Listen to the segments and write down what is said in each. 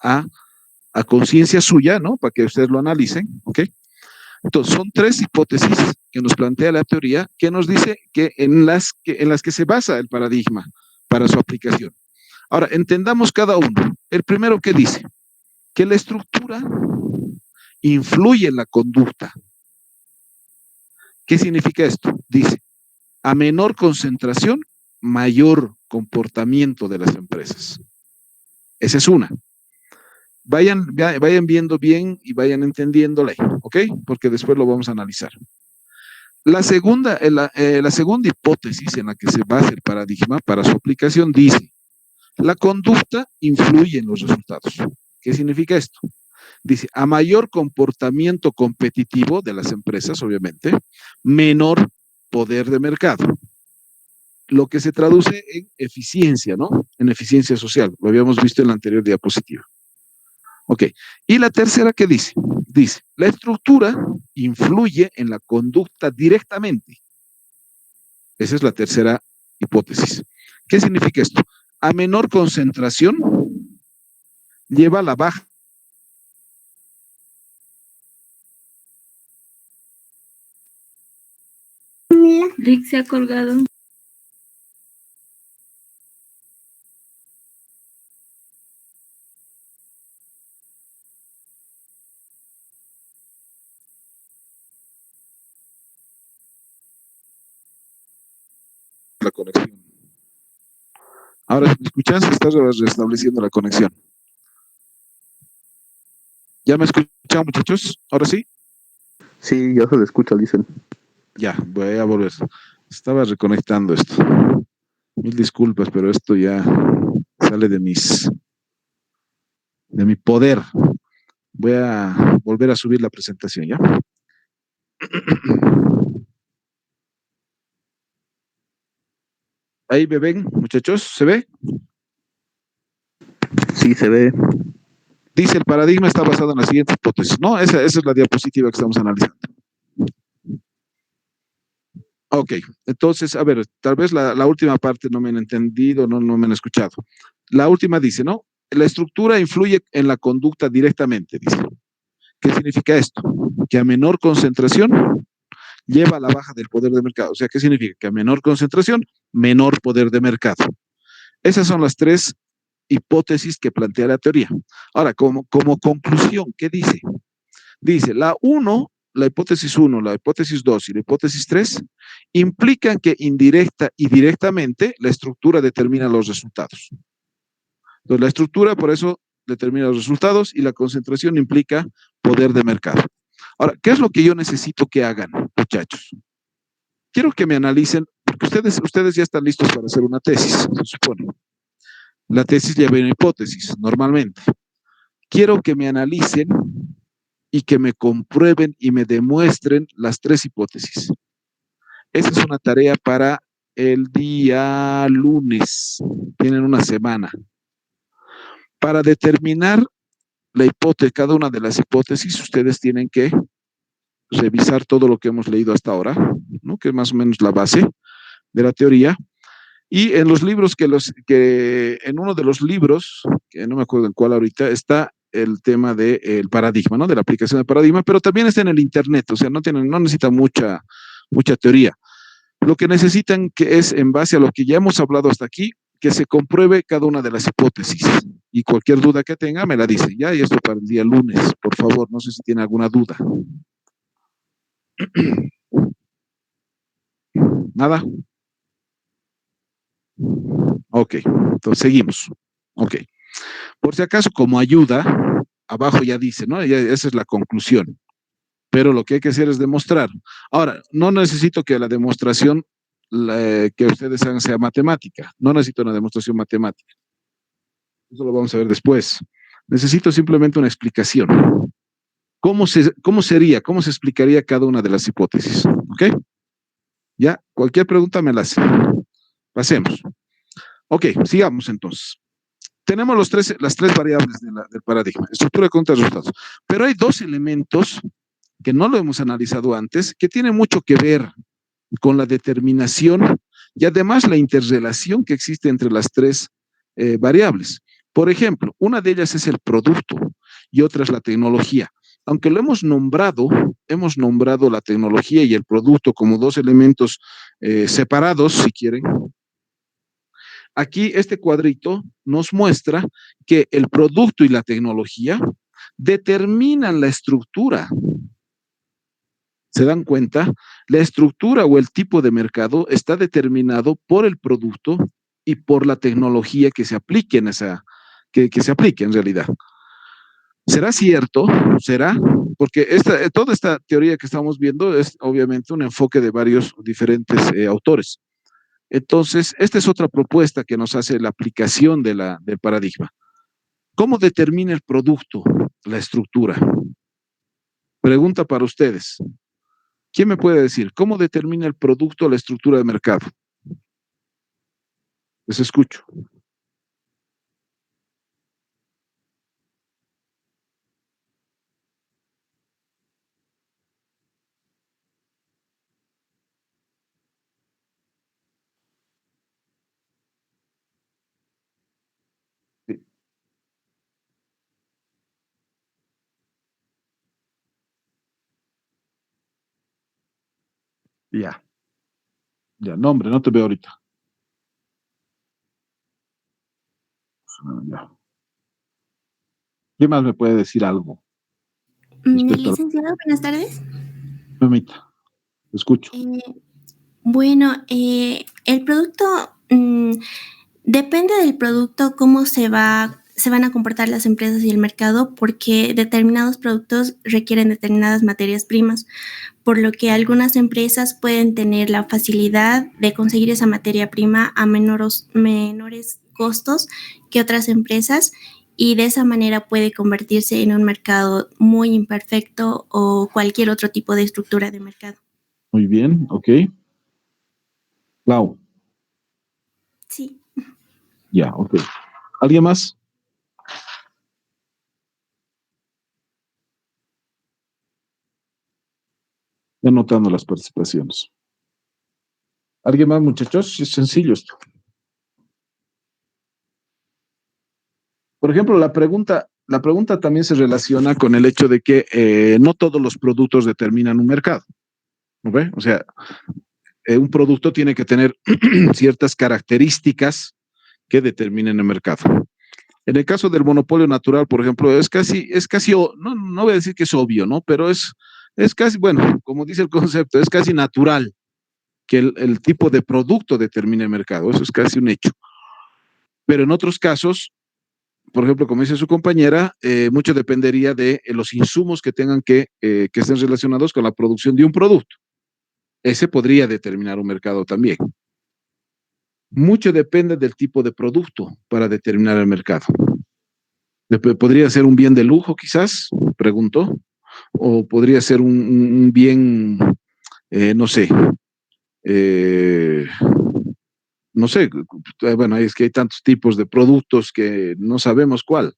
a conciencia suya, ¿no? Para que ustedes lo analicen, ¿ok? Entonces, son tres hipótesis que nos plantea la teoría, que nos dice que en las que se basa el paradigma para su aplicación. Ahora, entendamos cada uno. El primero que dice que la estructura influye en la conducta. ¿Qué significa esto? Dice, a menor concentración, mayor comportamiento de las empresas. Esa es una. Vayan viendo bien y vayan entendiéndole, ¿ok? Porque después lo vamos a analizar. La segunda hipótesis en la que se basa el paradigma para su aplicación dice, la conducta influye en los resultados. ¿Qué significa esto? Dice, a mayor comportamiento competitivo de las empresas, obviamente, menor poder de mercado. Lo que se traduce en eficiencia, ¿no? En eficiencia social. Lo habíamos visto en la anterior diapositiva. Ok. Y la tercera, ¿qué dice? Dice, la estructura influye en la conducta directamente. Esa es la tercera hipótesis. ¿Qué significa esto? A menor concentración, lleva a la baja. Rick se ha colgado. La conexión. Ahora, ¿me escuchas? Estás restableciendo la conexión. ¿Ya me escuchan, muchachos? ¿Ahora sí? Sí, ya se le escucha, dicen. Ya, voy a volver. Estaba reconectando esto. Mil disculpas, pero esto ya sale de mi poder. Voy a volver a subir la presentación, ¿ya? Ahí me ven, muchachos, ¿se ve? Sí, se ve. Dice, el paradigma está basado en la siguiente hipótesis. No, esa es la diapositiva que estamos analizando. Ok, entonces, a ver, tal vez la última parte no me han entendido, no me han escuchado. La última dice, ¿no? La estructura influye en la conducta directamente, dice. ¿Qué significa esto? Que a menor concentración lleva a la baja del poder de mercado. O sea, ¿qué significa? Que a menor concentración, menor poder de mercado. Esas son las tres hipótesis que plantea la teoría. Ahora, como conclusión, ¿qué dice? Dice, la hipótesis 1, la hipótesis 2 y la hipótesis 3 implican que indirecta y directamente la estructura determina los resultados. Entonces, la estructura, por eso, determina los resultados y la concentración implica poder de mercado. Ahora, ¿qué es lo que yo necesito que hagan, muchachos? Quiero que me analicen, porque ustedes ya están listos para hacer una tesis, se supone. La tesis lleva una hipótesis, normalmente. Quiero que me analicen y que me comprueben y me demuestren las tres hipótesis. Esa es una tarea para el día lunes. Tienen una semana. Para determinar la hipótesis, cada una de las hipótesis, ustedes tienen que revisar todo lo que hemos leído hasta ahora, ¿no? Que es más o menos la base de la teoría. Y en los libros en uno de los libros, que no me acuerdo en cuál ahorita, está el tema del paradigma, ¿no? De la aplicación del paradigma, pero también está en el internet, o sea, no necesita mucha teoría. Lo que necesitan que es, en base a lo que ya hemos hablado hasta aquí, que se compruebe cada una de las hipótesis. Y cualquier duda que tenga, me la dice. Ya, y esto para el día lunes, por favor, no sé si tiene alguna duda. ¿Nada? Ok, entonces seguimos. Ok. Por si acaso, como ayuda, abajo ya dice, ¿no? Esa es la conclusión. Pero lo que hay que hacer es demostrar. Ahora, no necesito que la demostración que ustedes hagan sea matemática. No necesito una demostración matemática. Eso lo vamos a ver después. Necesito simplemente una explicación. ¿Cómo se explicaría cada una de las hipótesis? ¿Ok? Ya, cualquier pregunta me la hace. Pasemos. Ok, sigamos entonces. Tenemos las tres variables del paradigma, estructura, contra, resultados. Pero hay dos elementos que no lo hemos analizado antes, que tienen mucho que ver con la determinación y además la interrelación que existe entre las tres variables. Por ejemplo, una de ellas es el producto y otra es la tecnología. Aunque lo hemos nombrado la tecnología y el producto como dos elementos separados, si quieren. Aquí este cuadrito nos muestra que el producto y la tecnología determinan la estructura. ¿Se dan cuenta? La estructura o el tipo de mercado está determinado por el producto y por la tecnología que se aplique en que se aplique en realidad. ¿Será cierto? ¿Será? Porque toda esta teoría que estamos viendo es obviamente un enfoque de varios diferentes autores. Entonces, esta es otra propuesta que nos hace la aplicación del paradigma. ¿Cómo determina el producto la estructura? Pregunta para ustedes. ¿Quién me puede decir cómo determina el producto la estructura de mercado? Les escucho. Sí. Ya, ya, nombre, no te veo ahorita. Ya. ¿Quién más me puede decir algo? Licenciado, buenas tardes. Mamita, escucho. Bueno, el producto, depende del producto, cómo se van a comportar las empresas y el mercado, porque determinados productos requieren determinadas materias primas, por lo que algunas empresas pueden tener la facilidad de conseguir esa materia prima a menores costos que otras empresas, y de esa manera puede convertirse en un mercado muy imperfecto o cualquier otro tipo de estructura de mercado. Muy bien, ok. Clau, Sí. ya, ok. ¿Alguien más? Anotando las participaciones. ¿Alguien más, muchachos? Es sencillo esto. Por ejemplo, la pregunta también se relaciona con el hecho de que no todos los productos determinan un mercado. ¿No ve? O sea, un producto tiene que tener ciertas características que determinen el mercado. En el caso del monopolio natural, por ejemplo, no voy a decir que es obvio, ¿no? Pero es casi, bueno, como dice el concepto, es casi natural que el tipo de producto determine el mercado. Eso es casi un hecho. Pero en otros casos, por ejemplo, como dice su compañera, mucho dependería de los insumos que tengan que estén relacionados con la producción de un producto. Ese podría determinar un mercado también. Mucho depende del tipo de producto para determinar el mercado. Podría ser un bien de lujo, quizás, preguntó, o podría ser un bien, no sé, eh, no sé, bueno, es que hay tantos tipos de productos que no sabemos cuál.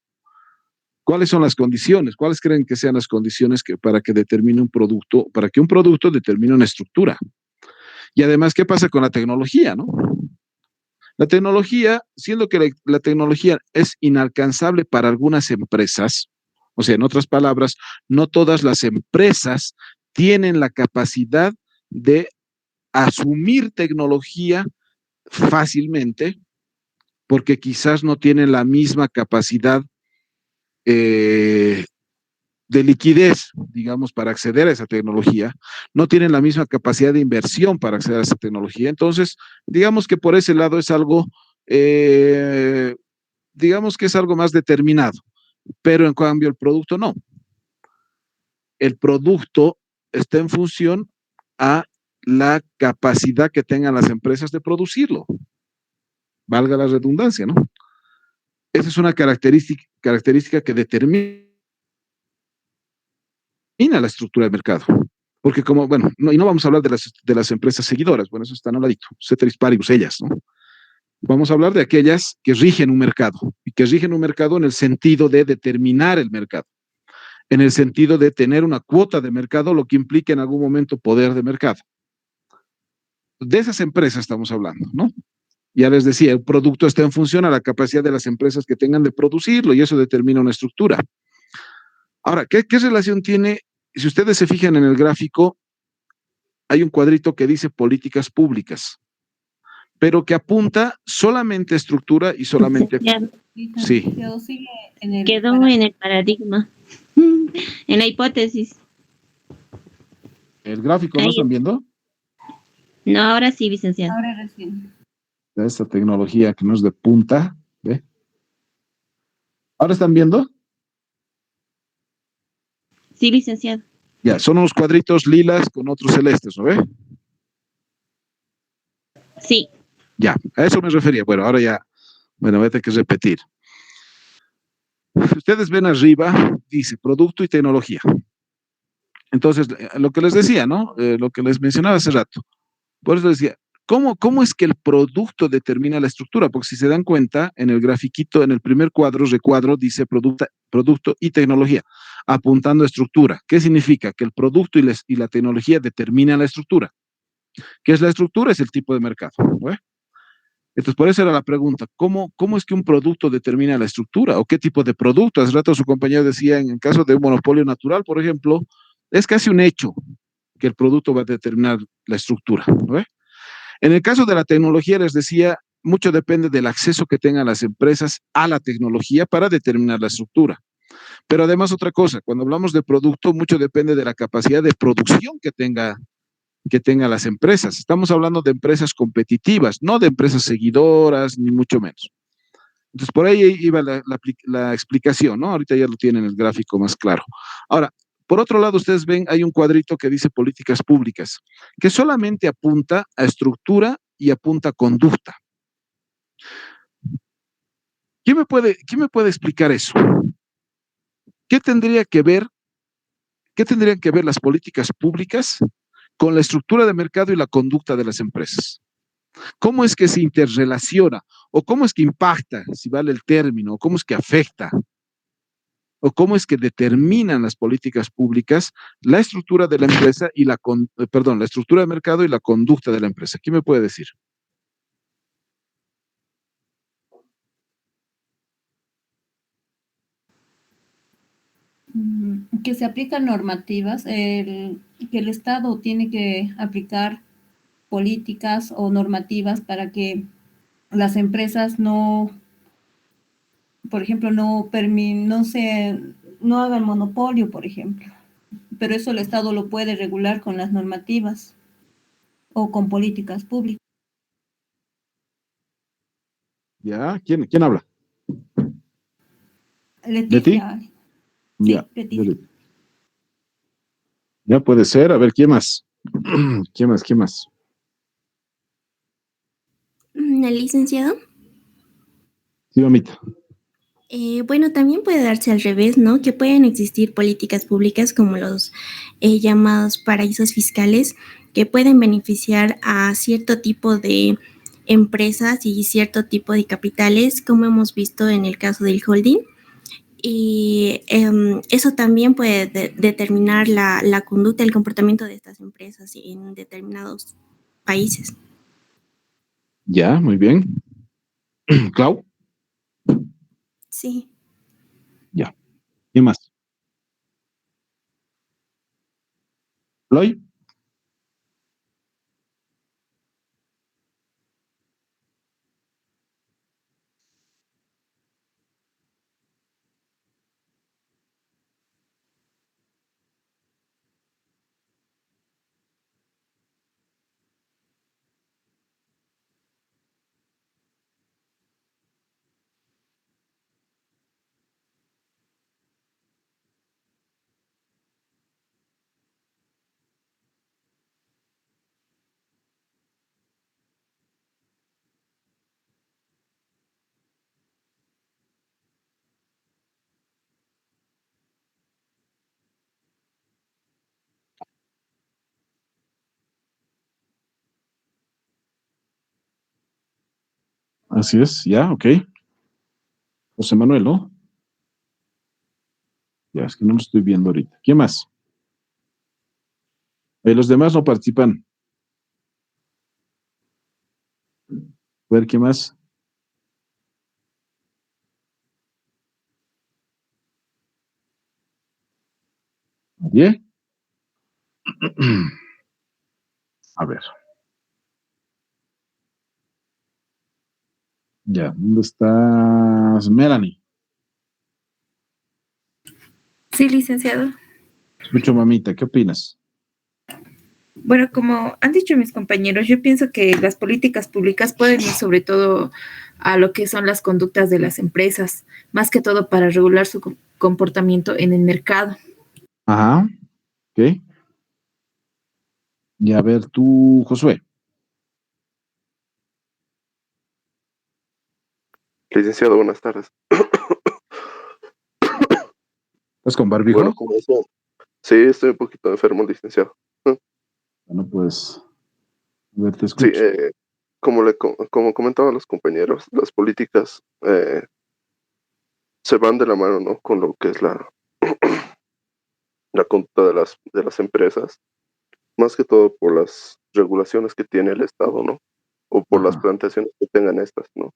¿Cuáles son las condiciones? ¿Cuáles creen que sean las condiciones para que determine un producto, para que un producto determine una estructura? Y además, ¿qué pasa con la tecnología, no? La tecnología, siendo que la tecnología es inalcanzable para algunas empresas, o sea, en otras palabras, no todas las empresas tienen la capacidad de asumir tecnología fácilmente, porque quizás no tienen la misma capacidad eh, de liquidez, digamos, para acceder a esa tecnología, no tienen la misma capacidad de inversión para acceder a esa tecnología. Entonces, digamos que por ese lado es algo, eh, digamos que es algo más determinado, pero en cambio el producto no. El producto está en función a la capacidad que tengan las empresas de producirlo, valga la redundancia, ¿no? Esa es una característica que determina la estructura del mercado. Porque como, bueno, no, y no vamos a hablar de las empresas seguidoras, bueno, eso está al ladito, ceteris paribus, ellas, ¿no? Vamos a hablar de aquellas que rigen un mercado, y que rigen un mercado en el sentido de determinar el mercado, en el sentido de tener una cuota de mercado, lo que implica en algún momento poder de mercado. De esas empresas estamos hablando, ¿no? Ya les decía, el producto está en función a la capacidad de las empresas que tengan de producirlo y eso determina una estructura. Ahora, ¿qué relación tiene? Si ustedes se fijan en el gráfico, hay un cuadrito que dice políticas públicas, pero que apunta solamente a estructura y solamente... Ya Sí. quedó en el paradigma, en la hipótesis. ¿El gráfico no Ahí. están viendo? No, ahora sí, licenciado. Ahora recién. Esta tecnología que no es de punta, ¿ve? ¿Ahora están viendo? Sí, licenciado. Ya, son unos cuadritos lilas con otros celestes, ¿no ve? Sí. Ya, a eso me refería. Bueno, ahora ya, bueno, voy a tener que repetir. Ustedes ven arriba, dice producto y tecnología. Entonces, lo que les decía, ¿no? Lo que les mencionaba hace rato. Por eso decía, ¿cómo es que el producto determina la estructura? Porque si se dan cuenta, en el grafiquito, en el primer recuadro, dice producto y tecnología, apuntando a estructura. ¿Qué significa? Que el producto y la tecnología determinan la estructura. ¿Qué es la estructura? Es el tipo de mercado. ¿Eh? Entonces, por eso era la pregunta, ¿cómo es que un producto determina la estructura? ¿O qué tipo de producto? Hace rato su compañero decía, en el caso de un monopolio natural, por ejemplo, es casi un hecho que el producto va a determinar la estructura. ¿No? En el caso de la tecnología, les decía, mucho depende del acceso que tengan las empresas a la tecnología para determinar la estructura. Pero además otra cosa, cuando hablamos de producto, mucho depende de la capacidad de producción que tengan las empresas. Estamos hablando de empresas competitivas, no de empresas seguidoras, ni mucho menos. Entonces, por ahí iba la explicación, ¿no? Ahorita ya lo tienen el gráfico más claro. Ahora, por otro lado, ustedes ven, hay un cuadrito que dice políticas públicas, que solamente apunta a estructura y apunta a conducta. ¿Quién me puede explicar eso? ¿Qué tendrían que ver las políticas públicas con la estructura de mercado y la conducta de las empresas? ¿Cómo es que se interrelaciona? ¿O cómo es que impacta, si vale el término? ¿O cómo es que afecta? ¿O cómo es que determinan las políticas públicas la estructura de la empresa y la estructura de mercado y la conducta de la empresa? ¿Quién me puede decir? Que se aplican normativas, que el Estado tiene que aplicar políticas o normativas para que las empresas no, por ejemplo, no hagan monopolio, por ejemplo. Pero eso el Estado lo puede regular con las normativas o con políticas públicas. ¿Ya? ¿Quién habla? Leticia. ¿Leti? Sí, Ya. Leticia. Ya puede ser. A ver, ¿quién más? ¿Quién más? ¿El licenciado? Sí, mamita. Bueno, también puede darse al revés, ¿no? Que pueden existir políticas públicas como los llamados paraísos fiscales que pueden beneficiar a cierto tipo de empresas y cierto tipo de capitales, como hemos visto en el caso del holding. Y eso también puede determinar la conducta, el comportamiento de estas empresas en determinados países. Ya, muy bien. Clau. Sí. Ya. ¿Quién más? Floyd. Así es, ya, ok. José Manuel, ¿no? Ya, es que no lo estoy viendo ahorita. ¿Quién más? Los demás no participan. A ver, ¿qué más? ¿Nadie? A ver. Ya, ¿dónde estás, Melanie? Sí, licenciado. Escucho, mamita, ¿qué opinas? Bueno, como han dicho mis compañeros, yo pienso que las políticas públicas pueden ir sobre todo a lo que son las conductas de las empresas, más que todo para regular su comportamiento en el mercado. Ajá, ok. Y a ver, tú, Josué. Licenciado, buenas tardes. ¿Estás con Bueno, barbijo? como decía, sí, estoy un poquito enfermo, licenciado. Bueno, pues, a ver, te Sí, escucho. como comentaban los compañeros, las políticas se van de la mano, ¿no? Con lo que es la conducta de las empresas, más que todo por las regulaciones que tiene el Estado, ¿no? O por las Ajá. plantaciones que tengan estas, ¿no?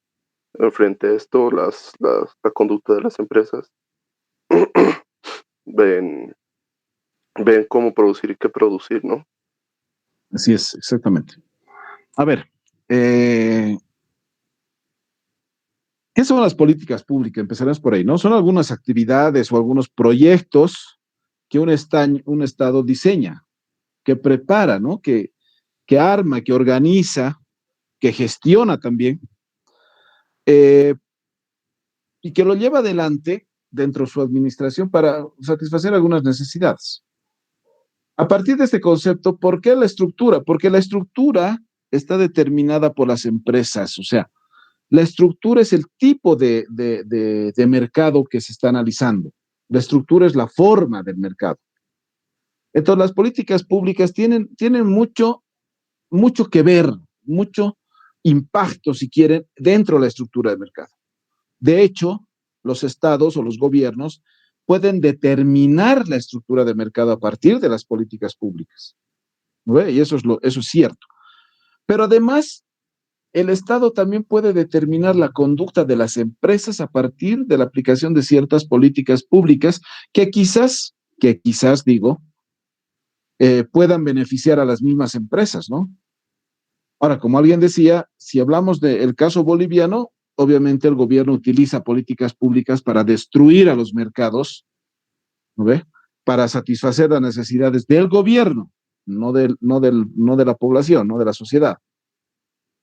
Frente a esto, la conducta de las empresas ven, ven cómo producir y qué producir, ¿no? Así es, exactamente. A ver, ¿qué son las políticas públicas? Empezaremos por ahí, ¿no? Son algunas actividades o algunos proyectos que un Estado diseña, que prepara, ¿no? Que arma, que organiza, que gestiona también, eh, y que lo lleva adelante dentro de su administración para satisfacer algunas necesidades. A partir de este concepto, ¿por qué la estructura? Porque la estructura está determinada por las empresas, o sea, la estructura es el tipo de mercado que se está analizando. La estructura es la forma del mercado. Entonces, las políticas públicas tienen mucho que ver, mucho impacto, si quieren, dentro de la estructura del mercado. De hecho, los estados o los gobiernos pueden determinar la estructura de mercado a partir de las políticas públicas, ¿no? Y eso es cierto. Pero además, el Estado también puede determinar la conducta de las empresas a partir de la aplicación de ciertas políticas públicas que quizás digo, puedan beneficiar a las mismas empresas, ¿no? Ahora, como alguien decía, si hablamos del caso boliviano, obviamente el gobierno utiliza políticas públicas para destruir a los mercados, ¿no ve? Para satisfacer las necesidades del gobierno, no de la población, no de la sociedad.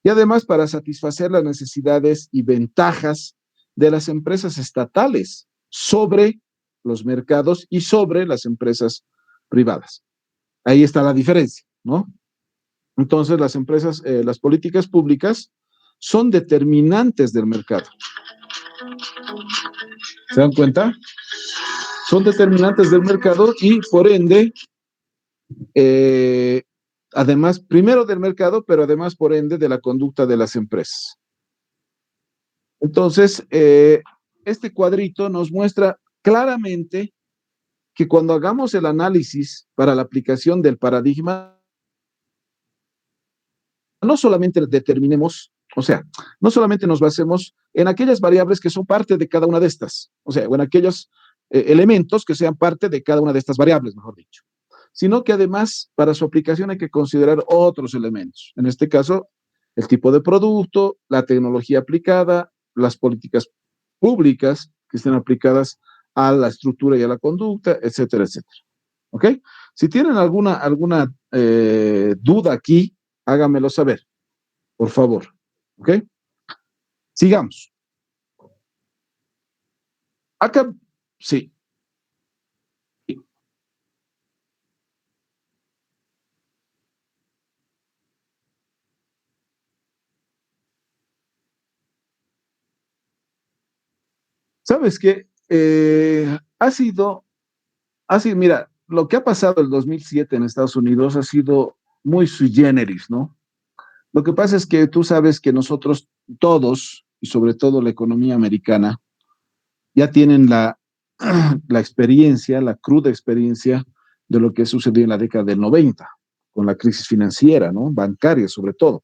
Y además para satisfacer las necesidades y ventajas de las empresas estatales sobre los mercados y sobre las empresas privadas. Ahí está la diferencia, ¿no? Entonces, las políticas públicas son determinantes del mercado. ¿Se dan cuenta? Son determinantes del mercado y, por ende, además, primero del mercado, pero además, por ende, de la conducta de las empresas. Entonces, este cuadrito nos muestra claramente que cuando hagamos el análisis para la aplicación del paradigma, no solamente determinemos, o sea, no solamente nos basemos en aquellas variables que son parte de cada una de estas, o sea, o en aquellos elementos que sean parte de cada una de estas variables, mejor dicho, sino que además para su aplicación hay que considerar otros elementos. En este caso, el tipo de producto, la tecnología aplicada, las políticas públicas que estén aplicadas a la estructura y a la conducta, etcétera, etcétera. ¿Ok? Si tienen alguna duda aquí, háganmelo saber, por favor. ¿Ok? Sigamos. Acá, sí. ¿Sabes qué? Mira, lo que ha pasado el 2007 en Estados Unidos ha sido muy sui generis, ¿no? Lo que pasa es que tú sabes que nosotros todos, y sobre todo la economía americana, ya tienen la experiencia, la cruda experiencia de lo que sucedió en la década del 90, con la crisis financiera, ¿no? Bancaria sobre todo.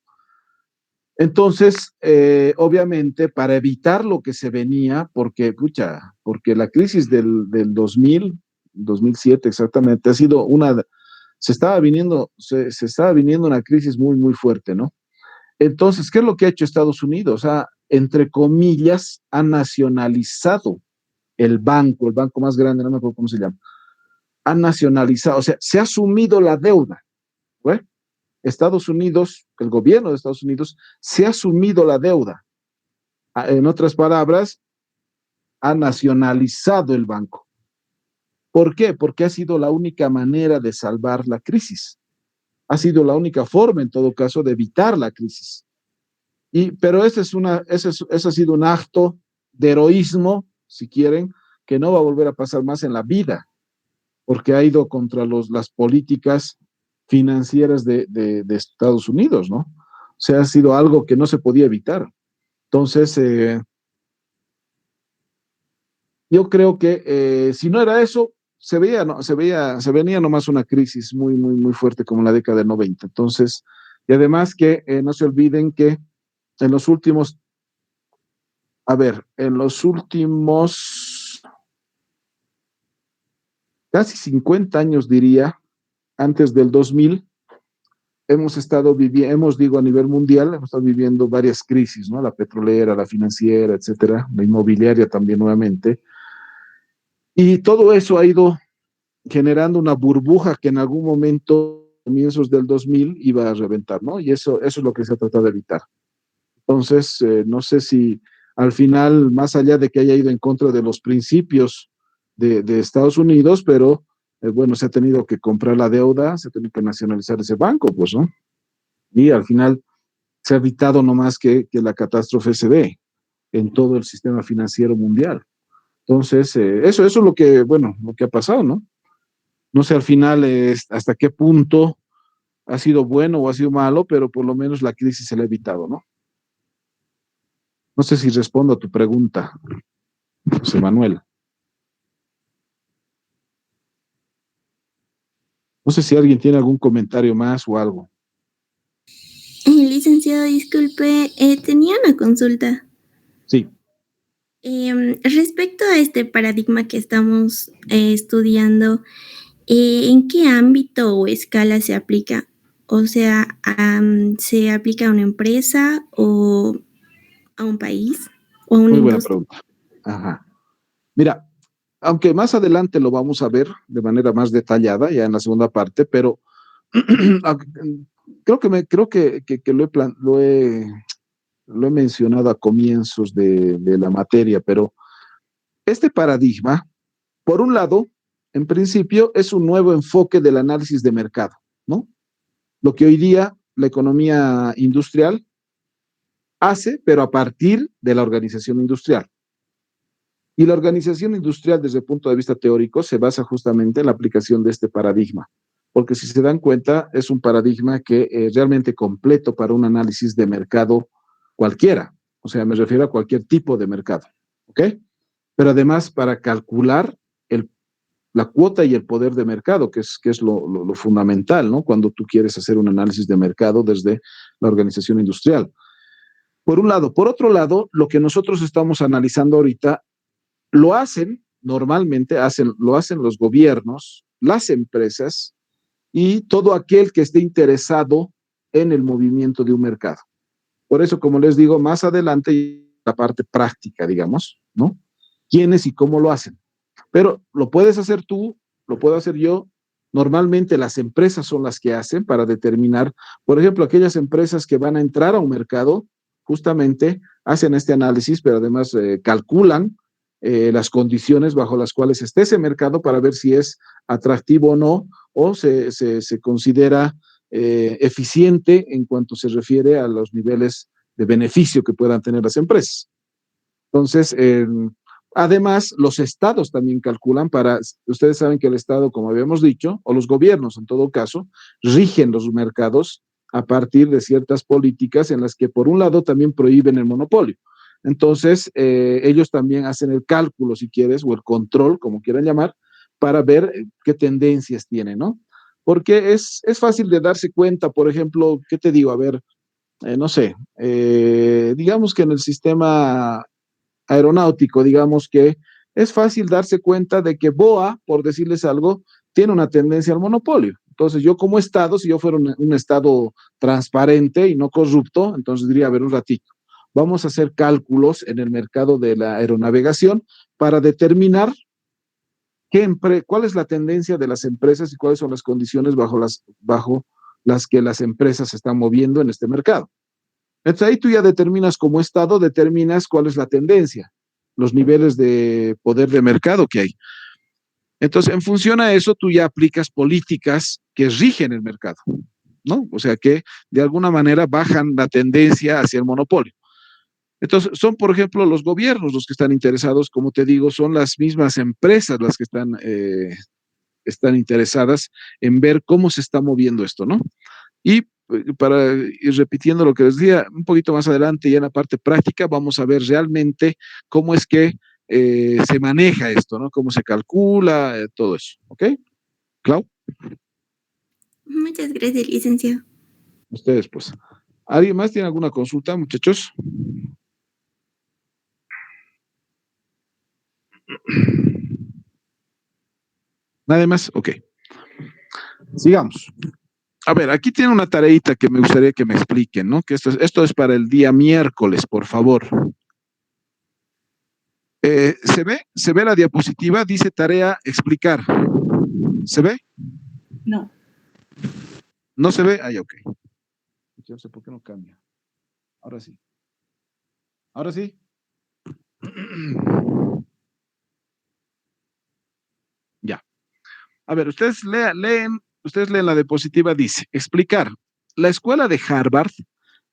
Entonces, obviamente, para evitar lo que se venía, porque la crisis del 2007 exactamente, ha sido se estaba viniendo una crisis muy, muy fuerte, ¿no? Entonces, ¿qué es lo que ha hecho Estados Unidos? Entre comillas, ha nacionalizado el banco más grande, no me acuerdo cómo se llama, ha nacionalizado, o sea, se ha asumido la deuda, ¿eh? Estados Unidos, el gobierno de Estados Unidos, se ha asumido la deuda. En otras palabras, ha nacionalizado el banco. ¿Por qué? Porque ha sido la única manera de salvar la crisis. Ha sido la única forma, en todo caso, de evitar la crisis. Pero ese ha sido un acto de heroísmo, si quieren, que no va a volver a pasar más en la vida, porque ha ido contra las políticas financieras de Estados Unidos, ¿no? O sea, ha sido algo que no se podía evitar. Entonces, yo creo que si no era eso, se venía nomás una crisis muy, muy, muy fuerte como la década del 90. Entonces, y además que no se olviden que en los últimos casi 50 años, diría, antes del 2000, digo, a nivel mundial, hemos estado viviendo varias crisis, ¿no? La petrolera, la financiera, etcétera, la inmobiliaria también nuevamente. Y todo eso ha ido generando una burbuja que en algún momento, comienzos del 2000, iba a reventar, ¿no? Y eso es lo que se ha tratado de evitar. Entonces, no sé si al final, más allá de que haya ido en contra de los principios de Estados Unidos, pero bueno, se ha tenido que comprar la deuda, se ha tenido que nacionalizar ese banco, pues, ¿no? Y al final se ha evitado nomás que la catástrofe se dé en todo el sistema financiero mundial. Entonces, eso es lo que ha pasado, ¿no? No sé al final hasta qué punto ha sido bueno o ha sido malo, pero por lo menos la crisis se la ha evitado, ¿no? No sé si respondo a tu pregunta, José Manuel. No sé si alguien tiene algún comentario más o algo. Licenciado, disculpe, tenía una consulta. Sí. Respecto a este paradigma que estamos estudiando, ¿en qué ámbito o escala se aplica? O sea, ¿se aplica a una empresa o a un país o a una Muy buena industria? pregunta. Ajá. Mira, aunque más adelante lo vamos a ver de manera más detallada, ya en la segunda parte, pero creo que lo he mencionado a comienzos de la materia, pero este paradigma, por un lado, en principio, es un nuevo enfoque del análisis de mercado, ¿no? Lo que hoy día la economía industrial hace, pero a partir de la organización industrial. Y la organización industrial, desde el punto de vista teórico, se basa justamente en la aplicación de este paradigma, porque si se dan cuenta, es un paradigma que es realmente completo para un análisis de mercado cualquiera, o sea, me refiero a cualquier tipo de mercado, ¿ok? Pero además para calcular la cuota y el poder de mercado, que es lo fundamental, ¿no? Cuando tú quieres hacer un análisis de mercado desde la organización industrial. Por un lado. Por otro lado, lo que nosotros estamos analizando ahorita normalmente lo hacen los gobiernos, las empresas y todo aquel que esté interesado en el movimiento de un mercado. Por eso, como les digo, más adelante la parte práctica, digamos, ¿no? ¿Quiénes y cómo lo hacen? Pero lo puedes hacer tú, lo puedo hacer yo. Normalmente las empresas son las que hacen para determinar, por ejemplo, aquellas empresas que van a entrar a un mercado, justamente hacen este análisis, pero además calculan las condiciones bajo las cuales esté ese mercado para ver si es atractivo o no, o se considera eficiente en cuanto se refiere a los niveles de beneficio que puedan tener las empresas. Entonces, además, los estados también calculan ustedes saben que el estado, como habíamos dicho, o los gobiernos en todo caso, rigen los mercados a partir de ciertas políticas en las que por un lado también prohíben el monopolio. Entonces, ellos también hacen el cálculo, si quieres, o el control, como quieran llamar, para ver qué tendencias tienen, ¿no? Porque es fácil de darse cuenta, por ejemplo, ¿qué te digo? A ver, no sé, digamos que en el sistema aeronáutico, digamos que es fácil darse cuenta de que BOA, por decirles algo, tiene una tendencia al monopolio. Entonces, yo como Estado, si yo fuera un Estado transparente y no corrupto, entonces diría, a ver, un ratito, vamos a hacer cálculos en el mercado de la aeronavegación para determinar cuál es la tendencia de las empresas y cuáles son las condiciones bajo las que las empresas se están moviendo en este mercado. Entonces ahí tú ya determinas como Estado, determinas cuál es la tendencia, los niveles de poder de mercado que hay. Entonces, en función a eso, tú ya aplicas políticas que rigen el mercado, ¿no? O sea, que de alguna manera bajan la tendencia hacia el monopolio. Entonces, son, por ejemplo, los gobiernos los que están interesados, como te digo, son las mismas empresas las que están interesadas en ver cómo se está moviendo esto, ¿no? Y para ir repitiendo lo que les decía, un poquito más adelante, ya en la parte práctica, vamos a ver realmente cómo es que se maneja esto, ¿no? Cómo se calcula, todo eso, ¿ok? Clau, Muchas gracias, licenciado. ustedes pues. ¿Alguien más tiene alguna consulta, muchachos? ¿Nada más? Ok. Sigamos. A ver, aquí tiene una tareita que me gustaría que me expliquen, ¿no? Que esto es para el día miércoles, por favor. ¿Se ve la diapositiva? Dice tarea explicar. ¿Se ve? No. ¿No se ve? Ay, ok. Yo no sé por qué no cambia. Ahora sí. Ahora sí. Ya. A ver, ustedes leen la diapositiva, dice, explicar. La escuela de Harvard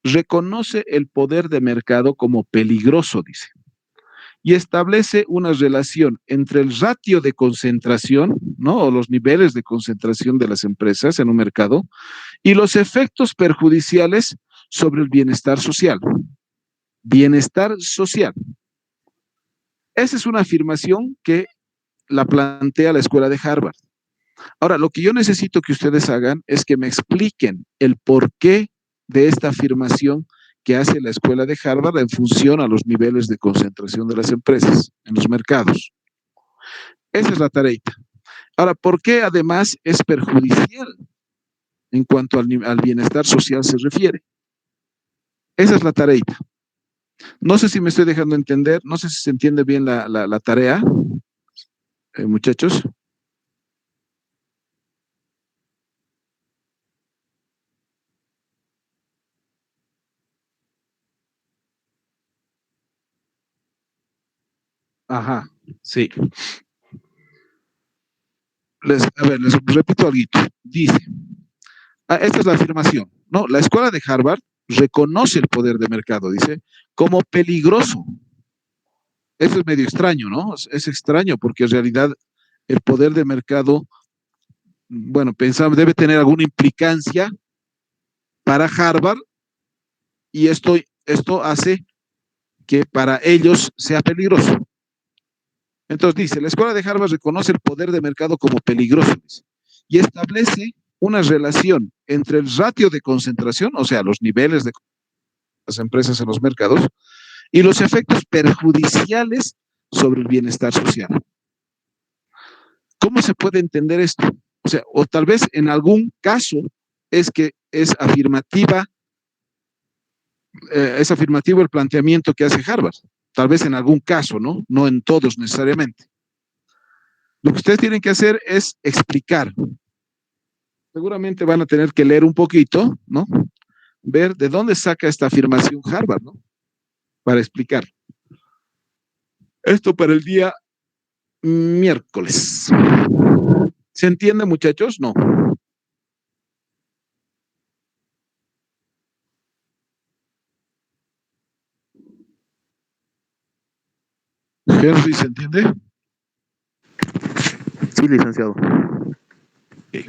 reconoce el poder de mercado como peligroso, dice, y establece una relación entre el ratio de concentración, ¿no? O los niveles de concentración de las empresas en un mercado y los efectos perjudiciales sobre el bienestar social. Bienestar social. Esa es una afirmación que la plantea la escuela de Harvard. Ahora, lo que yo necesito que ustedes hagan es que me expliquen el porqué de esta afirmación que hace la escuela de Harvard en función a los niveles de concentración de las empresas en los mercados. Esa es la tareita. Ahora, ¿por qué además es perjudicial en cuanto al bienestar social se refiere? Esa es la tareita. No sé si me estoy dejando entender, no sé si se entiende bien la tarea, muchachos. Ajá, sí. Les repito algo. Dice, esta es la afirmación, ¿no? La escuela de Harvard reconoce el poder de mercado, dice, como peligroso. Eso es medio extraño, ¿no? Es extraño porque en realidad el poder de mercado, bueno, pensamos, debe tener alguna implicancia para Harvard y esto hace que para ellos sea peligroso. Entonces dice, la escuela de Harvard reconoce el poder de mercado como peligroso y establece una relación entre el ratio de concentración, o sea, los niveles de las empresas en los mercados, y los efectos perjudiciales sobre el bienestar social. ¿Cómo se puede entender esto? O sea, o tal vez en algún caso es que es afirmativo el planteamiento que hace Harvard. Tal vez en algún caso, ¿no? No en todos necesariamente. Lo que ustedes tienen que hacer es explicar. Seguramente van a tener que leer un poquito, ¿no? Ver de dónde saca esta afirmación Harvard, ¿no? Para explicar. Esto para el día miércoles. ¿Se entiende, muchachos? No. Henry, ¿se entiende? Sí, licenciado. Okay.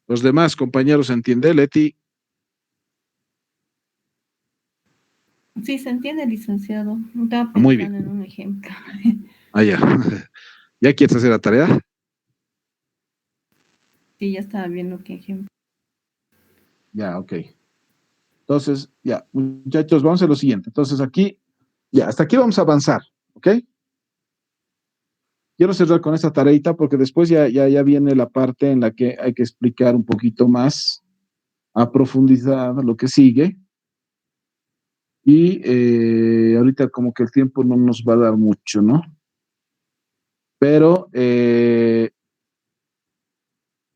Los demás compañeros, ¿se entiende, Leti? Sí, se entiende, licenciado. Estaba Muy pensando bien. en un ejemplo. Ah, ya. ¿Ya quieres hacer la tarea? Sí, ya estaba viendo qué ejemplo. Ya, ok. Entonces, ya, muchachos, vamos a lo siguiente. Entonces, aquí, ya, hasta aquí vamos a avanzar, ¿ok? Quiero cerrar con esta tareita porque después ya viene la parte en la que hay que explicar un poquito más a profundidad lo que sigue. Y ahorita como que el tiempo no nos va a dar mucho, ¿no? Pero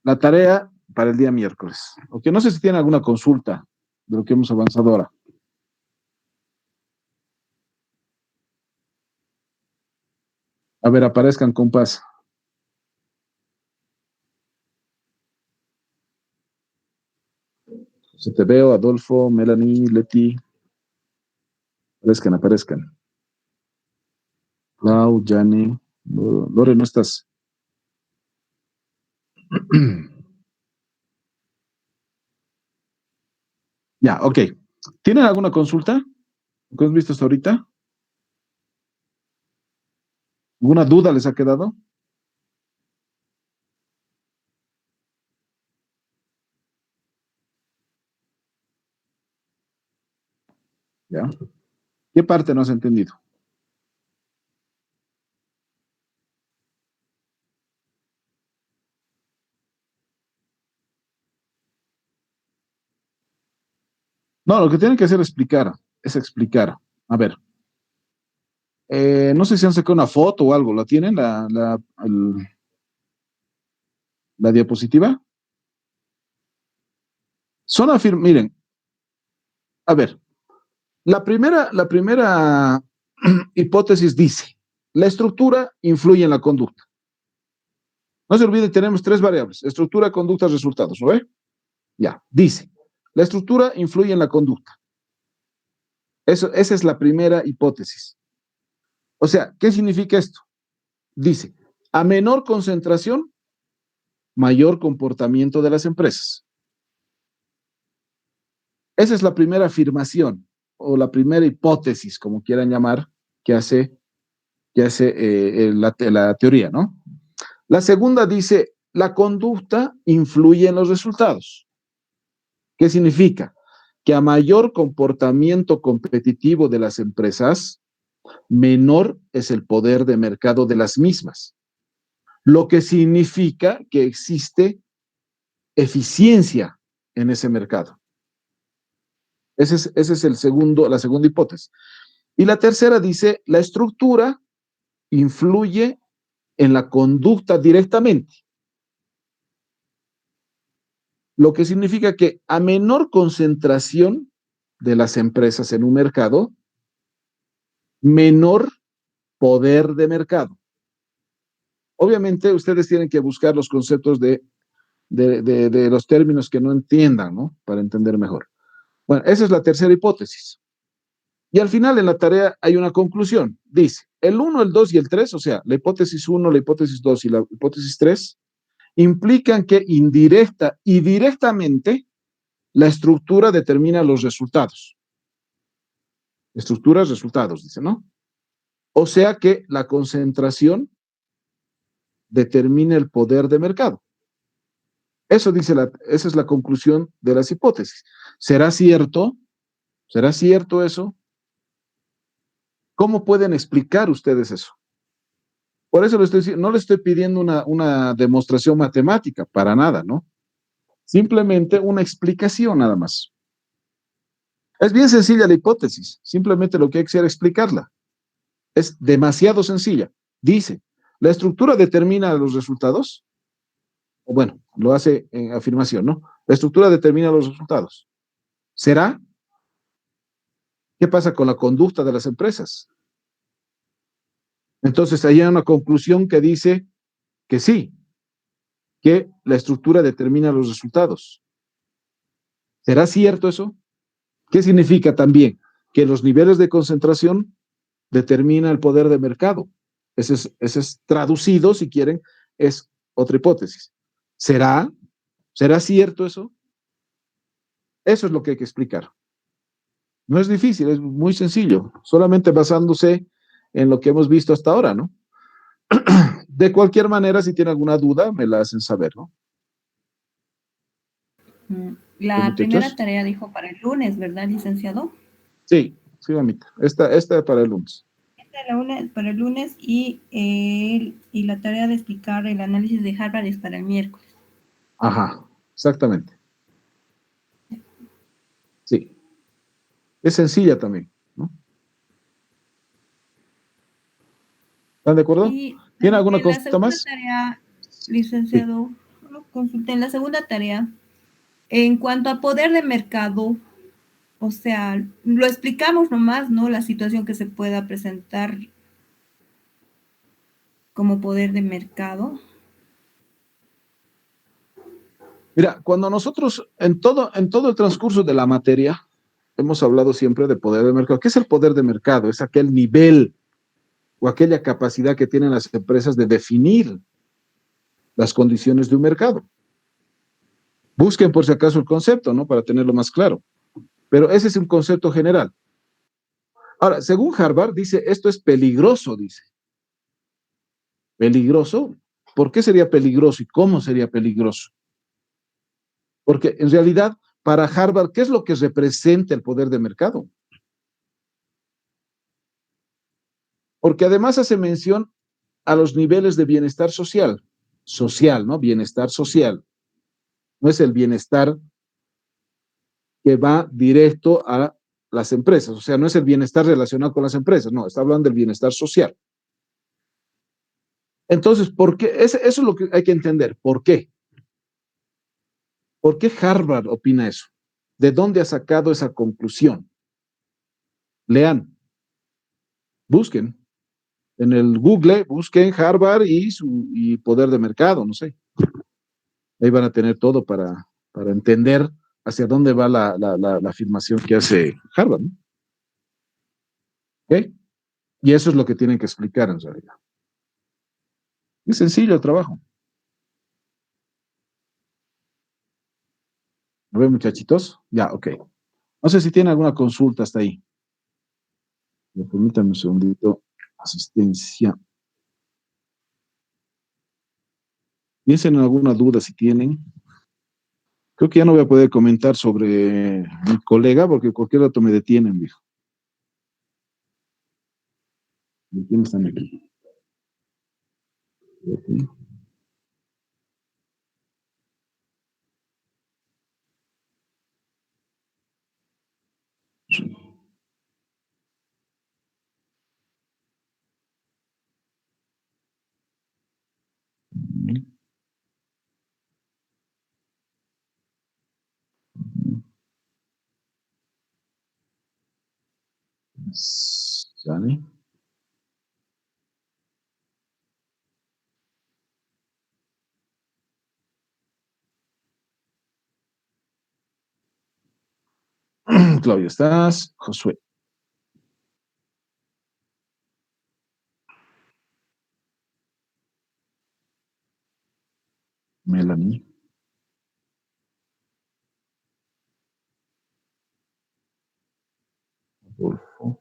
la tarea para el día miércoles. Ok, no sé si tienen alguna consulta de lo que hemos avanzado ahora. A ver, aparezcan, compas. Se te veo, Adolfo, Melanie, Leti. Aparezcan, aparezcan. Clau, Jane. Lore, no estás. Ya, ok. ¿Tienen alguna consulta? ¿Qué has visto hasta ahorita? ¿Alguna duda les ha quedado? ¿Ya? ¿Qué parte no has entendido? No, lo que tienen que hacer es explicar. A ver, no sé si han sacado una foto o algo, ¿la tienen? La diapositiva. Miren, a ver, la primera hipótesis dice, la estructura influye en la conducta. No se olviden, tenemos tres variables, estructura, conducta, resultados, ¿no ve? Ya, dice, la estructura influye en la conducta. Esa es la primera hipótesis. O sea, ¿qué significa esto? Dice, a menor concentración, mayor comportamiento de las empresas. Esa es la primera afirmación o la primera hipótesis, como quieran llamar, que hace la teoría, ¿no? La segunda dice, la conducta influye en los resultados. ¿Qué significa? Que a mayor comportamiento competitivo de las empresas, menor es el poder de mercado de las mismas. Lo que significa que existe eficiencia en ese mercado. Ese es la segunda hipótesis. Y la tercera dice, la estructura influye en la conducta directamente. Lo que significa que a menor concentración de las empresas en un mercado, menor poder de mercado. Obviamente, ustedes tienen que buscar los conceptos de los términos que no entiendan, ¿no? Para entender mejor. Bueno, esa es la tercera hipótesis. Y al final en la tarea hay una conclusión. Dice, el 1, el 2 y el 3, o sea, la hipótesis 1, la hipótesis 2 y la hipótesis 3, implican que indirecta y directamente la estructura determina los resultados. Estructuras, resultados, dice, ¿no? O sea que la concentración determina el poder de mercado. Eso dice esa es la conclusión de las hipótesis. ¿Será cierto? ¿Será cierto eso? ¿Cómo pueden explicar ustedes eso? Por eso no le estoy pidiendo una demostración matemática, para nada, ¿no? Simplemente una explicación nada más. Es bien sencilla la hipótesis, simplemente lo que hay que hacer es explicarla. Es demasiado sencilla. Dice, la estructura determina los resultados. O bueno, lo hace en afirmación, ¿no? La estructura determina los resultados. ¿Será? ¿Qué pasa con la conducta de las empresas? Entonces, ahí hay una conclusión que dice que sí, que la estructura determina los resultados. ¿Será cierto eso? ¿Qué significa también? Que los niveles de concentración determinan el poder de mercado. Ese es traducido, si quieren, es otra hipótesis. ¿Será cierto eso? Eso es lo que hay que explicar. No es difícil, es muy sencillo, solamente basándose en lo que hemos visto hasta ahora, ¿no? De cualquier manera, si tienen alguna duda, me la hacen saber, ¿no? La muchachos? primera tarea dijo para el lunes, ¿verdad, licenciado? Sí, sí, mamita. Esta para el lunes. Esta es para el lunes y la tarea de explicar el análisis de Harvard es para el miércoles. Ajá, exactamente. Sí. Es sencilla también, ¿no? ¿Están de acuerdo? Y ¿Tiene alguna en la consulta segunda más? tarea, licenciado, consulté en la segunda tarea, en cuanto a poder de mercado, o sea, lo explicamos nomás, ¿no? La situación que se pueda presentar como poder de mercado. Mira, cuando nosotros, en todo el transcurso de la materia, hemos hablado siempre de poder de mercado. ¿Qué es el poder de mercado? Es aquel nivel o aquella capacidad que tienen las empresas de definir las condiciones de un mercado. Busquen por si acaso el concepto, ¿no? Para tenerlo más claro. Pero ese es un concepto general. Ahora, según Harvard, dice, esto es peligroso, dice. ¿Peligroso? ¿Por qué sería peligroso y cómo sería peligroso? Porque en realidad, para Harvard, ¿qué es lo que representa el poder de mercado? Porque además hace mención a los niveles de bienestar social. Social, ¿no? Bienestar social. No es el bienestar que va directo a las empresas. O sea, no es el bienestar relacionado con las empresas, no, está hablando del bienestar social. Entonces, ¿por qué? Eso es lo que hay que entender. ¿Por qué? ¿Por qué Harvard opina eso? ¿De dónde ha sacado esa conclusión? Lean, busquen. En el Google, busquen Harvard y poder de mercado, no sé. Ahí van a tener todo para entender hacia dónde va la afirmación que hace Harvard, ¿no? ¿Ok? Y eso es lo que tienen que explicar en realidad. Es sencillo el trabajo. ¿Lo ven, muchachitos? Ya, ok. No sé si tienen alguna consulta hasta ahí. Permítanme un segundito. Asistencia. Piensen en alguna duda si tienen. Creo que ya no voy a poder comentar sobre mi colega porque cualquier rato me detienen, viejo. ¿Quiénes están aquí? Okay. ¿Sale? Claudia, ¿estás? Josué. Melanie. Adolfo.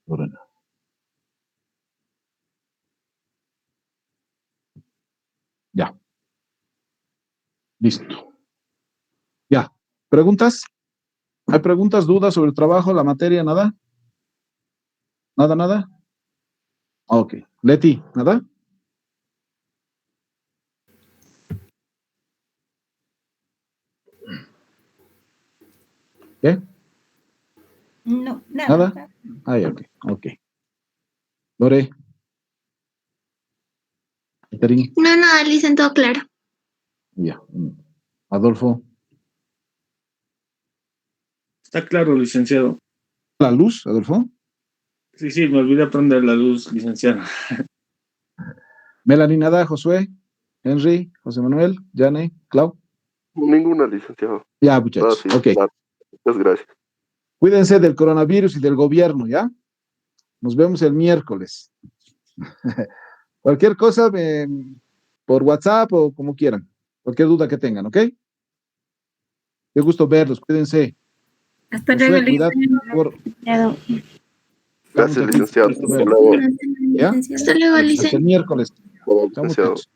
Lorena. Ya. Listo. Ya. ¿Preguntas? ¿Hay preguntas, dudas sobre el trabajo, la materia, nada? ¿Nada, nada? Ok. Leti, ¿nada? ¿Qué? No, nada. ¿Nada? Ay, ok, ok. Lore. Catherine. No, nada, dicen todo claro. Ya. Adolfo. Está claro, licenciado. ¿La luz, Adolfo? Sí, sí, me olvidé prender la luz, licenciado. Melanie, nada, Josué, Henry, José Manuel, Jane, Clau. Ninguna, licenciado. Ya, muchachos. Sí, Ok. claro. Muchas gracias. Cuídense del coronavirus y del gobierno, ¿ya? Nos vemos el miércoles. Cualquier cosa por WhatsApp o como quieran. Cualquier duda que tengan, ¿ok? Qué gusto verlos, cuídense. Hasta Josué, luego, cuidado licenciado. por... Gracias, Estamos aquí. licenciado. Gusto Hasta verlos. luego. ¿Ya? Hasta luego, Hasta licenciado. el miércoles. Hasta luego, Chao, licenciado. muchachos.